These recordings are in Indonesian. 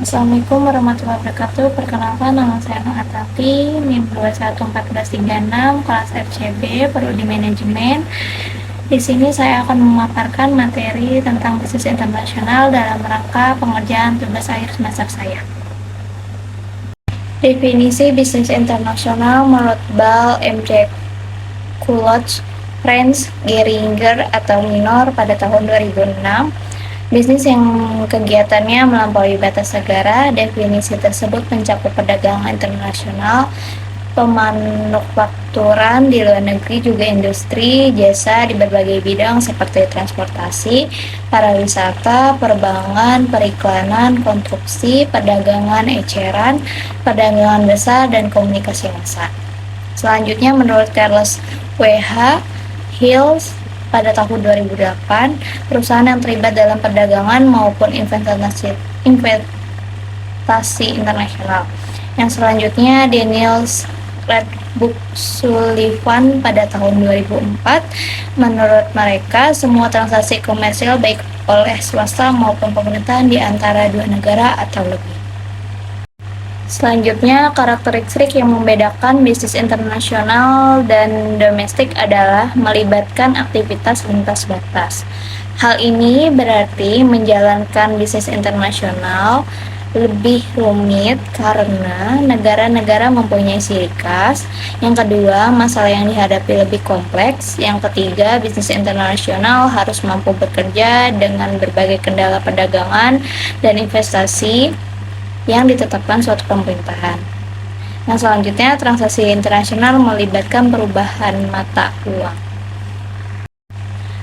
Assalamualaikum warahmatullahi wabarakatuh. Perkenalkan, nama saya Nur Atati, NIM 211436, kelas FCB, Prodi Manajemen. Di sini saya akan memaparkan materi tentang bisnis internasional dalam rangka pengerjaan tugas akhir semester saya. Definisi bisnis internasional menurut Bal M.J. Coolidge, Franz Gehringer atau Minor pada tahun 2006, bisnis yang kegiatannya melampaui batas negara. Definisi tersebut mencakup perdagangan internasional, pemanufakturan di luar negeri, juga industri jasa di berbagai bidang seperti transportasi, pariwisata, perbankan, periklanan, konstruksi, perdagangan eceran, perdagangan besar, dan komunikasi massa. Selanjutnya, menurut Charles W.H. Hills pada tahun 2008, perusahaan yang terlibat dalam perdagangan maupun investasi internasional. Yang selanjutnya, Daniel Redbook Sullivan pada tahun 2004, menurut mereka semua transaksi komersial baik oleh swasta maupun pemerintahan di antara dua negara atau lebih. Selanjutnya, karakteristik yang membedakan bisnis internasional dan domestik adalah melibatkan aktivitas lintas batas. Hal ini berarti menjalankan bisnis internasional lebih rumit karena negara-negara mempunyai ciri khas. Yang kedua, masalah yang dihadapi lebih kompleks. Yang ketiga, bisnis internasional harus mampu bekerja dengan berbagai kendala perdagangan dan investasi yang ditetapkan suatu pemerintahan. Yang selanjutnya, transaksi internasional melibatkan perubahan mata uang.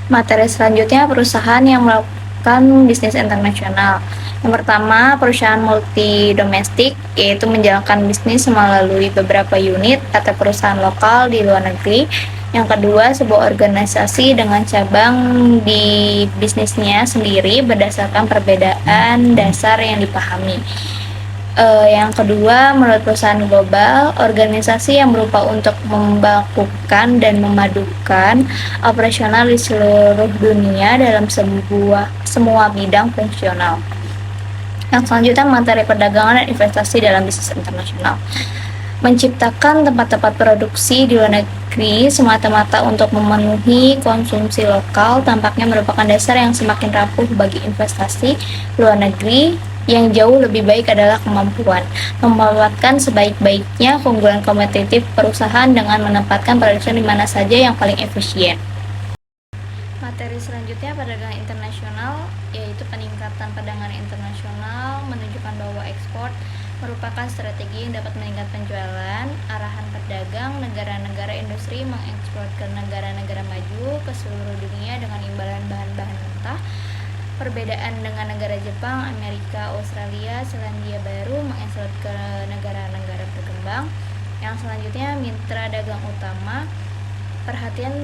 Materi selanjutnya, perusahaan yang melakukan bisnis internasional. Yang pertama, perusahaan multi domestik, yaitu menjalankan bisnis melalui beberapa unit atau perusahaan lokal di luar negeri. Yang kedua, sebuah organisasi dengan cabang di bisnisnya sendiri berdasarkan perbedaan dasar yang dipahami. Yang kedua, menurut perusahaan global, organisasi yang berupa untuk membakukan dan memadukan operasional di seluruh dunia dalam semua bidang fungsional. Yang selanjutnya, materi perdagangan dan investasi dalam bisnis internasional. Menciptakan tempat-tempat produksi di luar negeri semata-mata untuk memenuhi konsumsi lokal tampaknya merupakan dasar yang semakin rapuh bagi investasi luar negeri. Yang jauh lebih baik adalah kemampuan memanfaatkan sebaik-baiknya keunggulan kompetitif perusahaan dengan menempatkan produksi di mana saja yang paling efisien. Materi selanjutnya, perdagangan internasional, yaitu peningkatan perdagangan internasional menunjukkan bahwa ekspor merupakan strategi yang dapat meningkatkan penjualan. Arahan pedagang negara-negara industri mengekspor ke negara-negara maju ke seluruh dunia dengan imbalan bahan-bahan mentah. Perbedaan dengan negara Jepang, Amerika, Australia, Selandia Baru mengekspor ke negara-negara berkembang. Yang selanjutnya, mitra dagang utama. Perhatian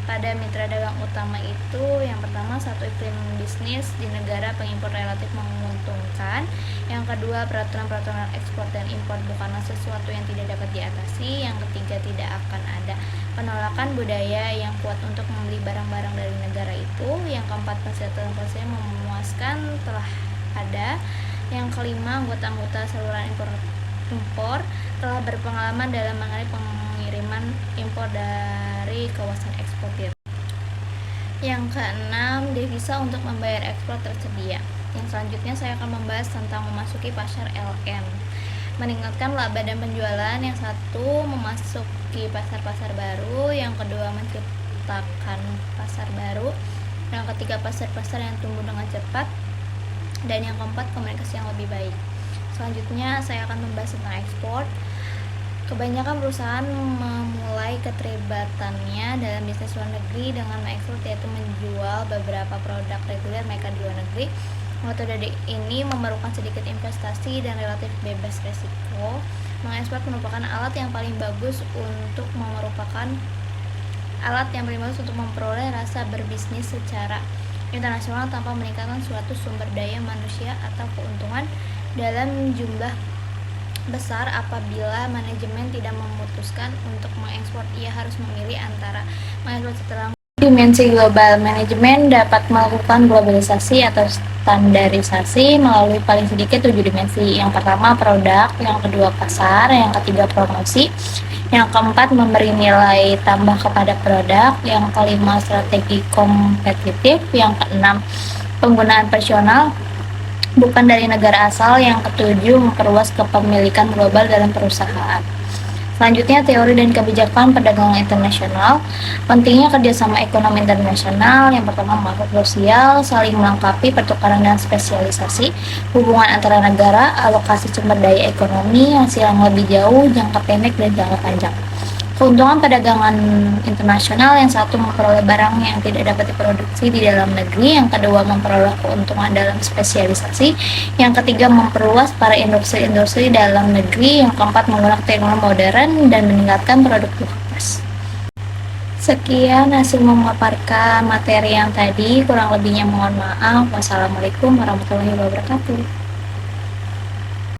pada mitra dagang utama itu, yang pertama, satu, iklim bisnis di negara pengimpor relatif menguntungkan. Yang kedua, peraturan-peraturan ekspor dan impor bukanlah sesuatu yang tidak dapat diatasi. Yang ketiga, tidak akan ada penolakan budaya yang kuat untuk membeli barang-barang dari negara itu. Yang keempat, fasilitas yang memuaskan telah ada. Yang kelima, anggota-anggota saluran impor telah berpengalaman dalam mengenai pengiriman impor dari kawasan eksportir. Yang keenam, devisa untuk membayar ekspor tersedia. Yang selanjutnya saya akan membahas tentang memasuki pasar LN. Meningkatkan laba dan penjualan. Yang satu, memasuki pasar-pasar baru. Yang kedua, menciptakan pasar baru. Yang ketiga, pasar-pasar yang tumbuh dengan cepat. Dan yang keempat, komunikasi yang lebih baik. Selanjutnya saya akan membahas tentang ekspor. Kebanyakan perusahaan memulai keterlibatannya dalam bisnis luar negeri dengan mengekspor, yaitu menjual beberapa produk reguler mereka di luar negeri. Metode ini memerlukan sedikit investasi dan relatif bebas resiko. Mengekspor merupakan alat yang paling bagus untuk memperoleh rasa berbisnis secara internasional tanpa meningkatkan suatu sumber daya manusia atau keuntungan dalam jumlah besar. Apabila manajemen tidak memutuskan untuk mengekspor, ia harus memilih antara mengekspor setelah Dimensi global, manajemen dapat melakukan globalisasi atau standarisasi melalui paling sedikit 7 dimensi. Yang pertama produk, yang kedua pasar, yang ketiga promosi, yang keempat memberi nilai tambah kepada produk, yang kelima strategi kompetitif, yang keenam penggunaan personal bukan dari negara asal, yang ketujuh memperluas kepemilikan global dalam perusahaan. Selanjutnya, teori dan kebijakan perdagangan internasional. Pentingnya kerjasama ekonomi internasional. Yang pertama, makro krusial, saling melengkapi, pertukaran dan spesialisasi, hubungan antara negara, alokasi sumber daya ekonomi, hasil yang lebih jauh, jangka pendek dan jangka panjang. Keuntungan perdagangan internasional, yang satu memperoleh barang yang tidak dapat diproduksi di dalam negeri, yang kedua memperoleh keuntungan dalam spesialisasi, yang ketiga memperluas para industri-industri dalam negeri, yang keempat menggunakan teknologi modern dan meningkatkan produktivitas. Sekian hasil memaparkan materi yang tadi, kurang lebihnya mohon maaf. Wassalamualaikum warahmatullahi wabarakatuh.